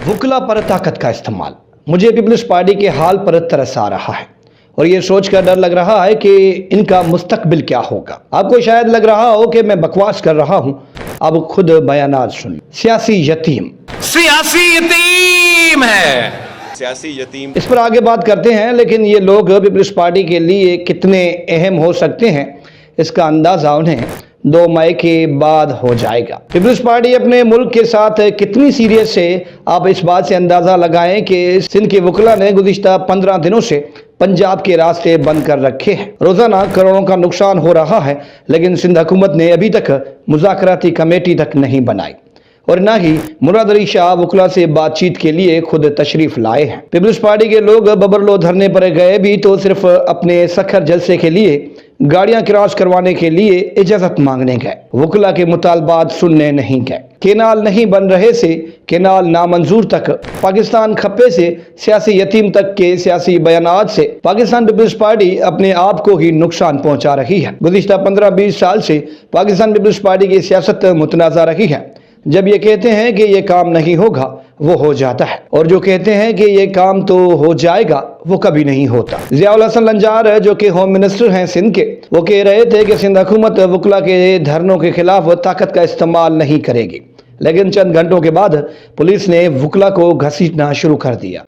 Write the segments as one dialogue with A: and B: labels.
A: वकला पर ताकत का इस्तेमाल। मुझे पीपल्स पार्टी के हाल पर तरस आ रहा है और ये सोच कर डर लग रहा है कि इनका मुस्तकबिल क्या होगा। आपको शायद लग रहा हो कि मैं बकवास कर रहा हूं, अब खुद बयानात सुनिए। सियासी यतीम
B: है, सियासी यतीम।
A: इस पर आगे बात करते हैं, लेकिन ये लोग पीपल्स पार्टी के लिए कितने अहम हो सकते हैं इसका अंदाजा उन्हें 2 मई के बाद हो जाएगा। पीपल्स पार्टी अपने मुल्क के साथ कितनी सीरियस है, आप इस बात से अंदाजा लगाएं कि सिंध के वकला ने गुज़िश्ता 15 दिनों से पंजाब के रास्ते बंद कर रखे हैं। रोजाना करोड़ों का नुकसान हो रहा है, लेकिन सिंध हुकूमत ने अभी तक मुज़ाकराती कमेटी तक नहीं बनाई और ना ही मुराद अली शाह वकला से बातचीत के लिए खुद तशरीफ लाए हैं। पीपल्स पार्टी के लोग बबरलो धरने पर गए भी तो सिर्फ अपने सखर जलसे के लिए, गाड़ियां क्रॉस करवाने के लिए इजाजत मांगने गए, वकला के मुतालबात सुनने नहीं गए। केनाल नहीं बन रहे से केनाल नामंजूर तक, पाकिस्तान खप्पे से सियासी यतीम तक के सियासी बयानात से पाकिस्तान पीपल्स पार्टी अपने आप को ही नुकसान पहुंचा रही है। गुज़िश्ता 15-20 साल से पाकिस्तान पीपल्स पार्टी की सियासत मुतनाज़ा रही है। जब ये कहते हैं कि ये काम नहीं होगा, वो हो जाता है, और जो कहते हैं कि ये काम तो हो जाएगा, वो कभी नहीं होता। ज़ियाउल हसन लंजार जो कि होम मिनिस्टर हैं सिंध के, वो कह रहे थे कि सिंध हुकूमत वकला के धरनों के खिलाफ ताकत का इस्तेमाल नहीं करेगी, लेकिन चंद घंटों के बाद पुलिस ने वकला को घसीटना शुरू कर दिया।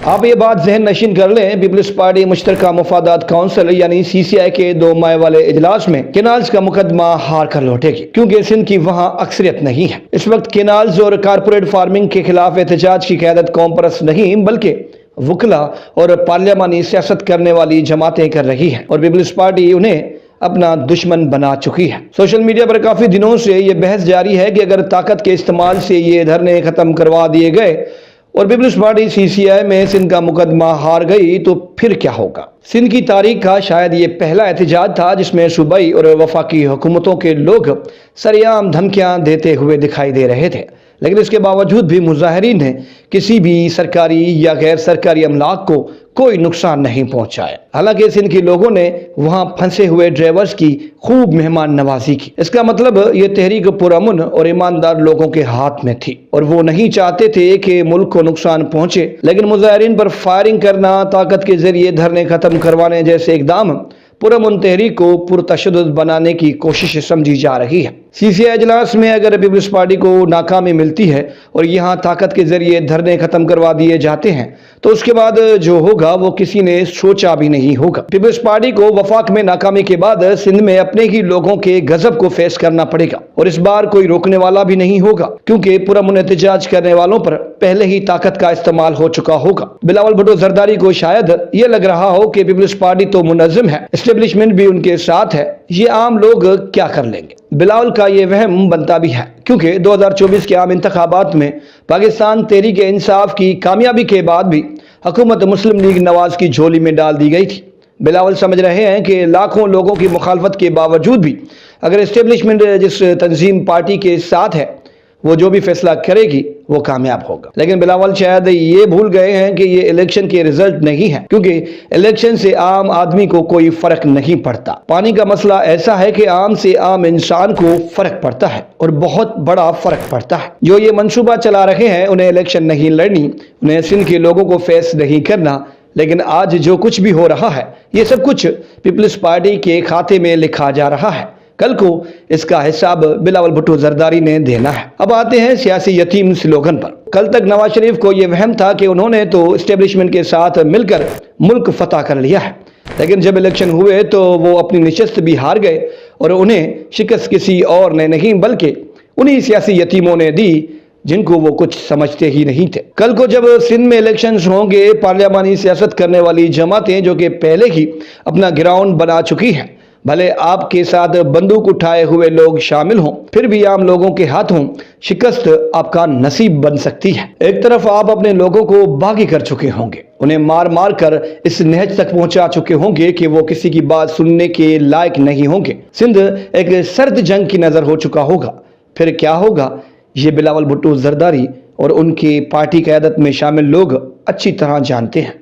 A: आप ये बात जहन नशीन कर लें, पीपल्स पार्टी मुश्तरका मुफादात काउंसिल यानी CCI के 2 मई वाले इजलास में केनाल्स का मुकदमा हार कर लौटेगी, क्योंकि सिंध की वहां अक्सरियत नहीं है। इस वक्त केनाल्स और कारपोरेट फार्मिंग के खिलाफ एहतजाज की क़यादत कौम परस्त नहीं बल्कि वकला और पार्लियामानी सियासत करने वाली जमातें कर रही है, और पीपल्स पार्टी उन्हें अपना दुश्मन बना चुकी है। सोशल मीडिया पर काफी दिनों से ये बहस जारी है कि अगर ताकत के इस्तेमाल से ये धरने खत्म करवा दिए गए और पीपल्स पार्टी CCI में सिंध का मुकदमा हार गई तो फिर क्या होगा। सिंध की तारीख का शायद ये पहला एहतजाज था जिसमें सूबाई और वफाकी हुकूमतों के लोग सरेआम धमकियां देते हुए दिखाई दे रहे थे, लेकिन इसके बावजूद भी मुजाहिरीन ने किसी भी सरकारी या गैर सरकारी अमलाक को कोई नुकसान नहीं पहुंचाया। हालांकि सिंध के लोगों ने वहां फंसे हुए ड्राइवर्स की खूब मेहमान नवाजी की। इसका मतलब ये तहरीक पुरअमन और ईमानदार लोगों के हाथ में थी और वो नहीं चाहते थे कि मुल्क को नुकसान पहुंचे, लेकिन मुजाहिरीन पर फायरिंग करना, ताकत के जरिए धरने खत्म करवाने जैसे इकदाम पुरअमन तहरीक को पुरतशद्दुद बनाने की कोशिश समझी जा रही है। CCI इजलास में अगर पीपल्स पार्टी को नाकामी मिलती है और यहाँ ताकत के जरिए धरने खत्म करवा दिए जाते हैं तो उसके बाद जो होगा वो किसी ने सोचा भी नहीं होगा। पीपल्स पार्टी को वफाक में नाकामी के बाद सिंध में अपने ही लोगों के गजब को फेस करना पड़ेगा, और इस बार कोई रोकने वाला भी नहीं होगा, क्योंकि पुरअमन एहतजाज करने वालों पर पहले ही ताकत का इस्तेमाल हो चुका होगा। बिलावल भुट्टो जरदारी को शायद ये लग रहा हो कि पीपल्स पार्टी तो मुनज़्ज़म है, एस्टेब्लिशमेंट भी उनके साथ है, ये आम लोग क्या कर लेंगे। बिलावल का ये वहम बनता भी है, क्योंकि 2024 के आम इंतखाबात में पाकिस्तान तहरीक इंसाफ की कामयाबी के बाद भी हुकूमत मुस्लिम लीग नवाज की झोली में डाल दी गई थी। बिलावल समझ रहे हैं कि लाखों लोगों की मुखालफत के बावजूद भी अगर एस्टेब्लिशमेंट जिस तंजीम पार्टी के साथ है वो जो भी फैसला करेगी वो कामयाब होगा। लेकिन बिलावल शायद ये भूल गए हैं कि ये इलेक्शन के रिजल्ट नहीं है, क्योंकि इलेक्शन से आम आदमी को कोई फर्क नहीं पड़ता। पानी का मसला ऐसा है कि आम से आम इंसान को फर्क पड़ता है, और बहुत बड़ा फर्क पड़ता है। जो ये मंसूबा चला रहे हैं उन्हें इलेक्शन नहीं लड़नी, उन्हें सिंध के लोगों को फेस नहीं करना, लेकिन आज जो कुछ भी हो रहा है ये सब कुछ पीपल्स पार्टी के खाते में लिखा जा रहा है। कल को इसका हिसाब बिलावल भुट्टो जरदारी ने देना है। अब आते हैं सियासी यतीम स्लोगन पर। कल तक नवाज शरीफ को यह वहम था कि उन्होंने तो एस्टेब्लिशमेंट के साथ मिलकर मुल्क फतह कर लिया है, लेकिन जब इलेक्शन हुए तो वो अपनी नशस्त भी हार गए और उन्हें शिकस्त किसी और ने नहीं बल्कि उन्हीं सियासी यतीमों ने दी जिनको वो कुछ समझते ही नहीं थे। कल को जब सिंध में इलेक्शंस होंगे, पार्लियामानी सियासत करने वाली जमातें जो कि पहले ही अपना ग्राउंड बना चुकी हैं, भले आपके साथ बंदूक उठाए हुए लोग शामिल हों, फिर भी आम लोगों के हाथों शिकस्त आपका नसीब बन सकती है। एक तरफ आप अपने लोगों को बागी कर चुके होंगे, उन्हें मार मार कर इस नहज तक पहुंचा चुके होंगे कि वो किसी की बात सुनने के लायक नहीं होंगे। सिंध एक सर्द जंग की नजर हो चुका होगा। फिर क्या होगा ये बिलावल भुट्टो जरदारी और उनकी पार्टी क़यादत में शामिल लोग अच्छी तरह जानते हैं।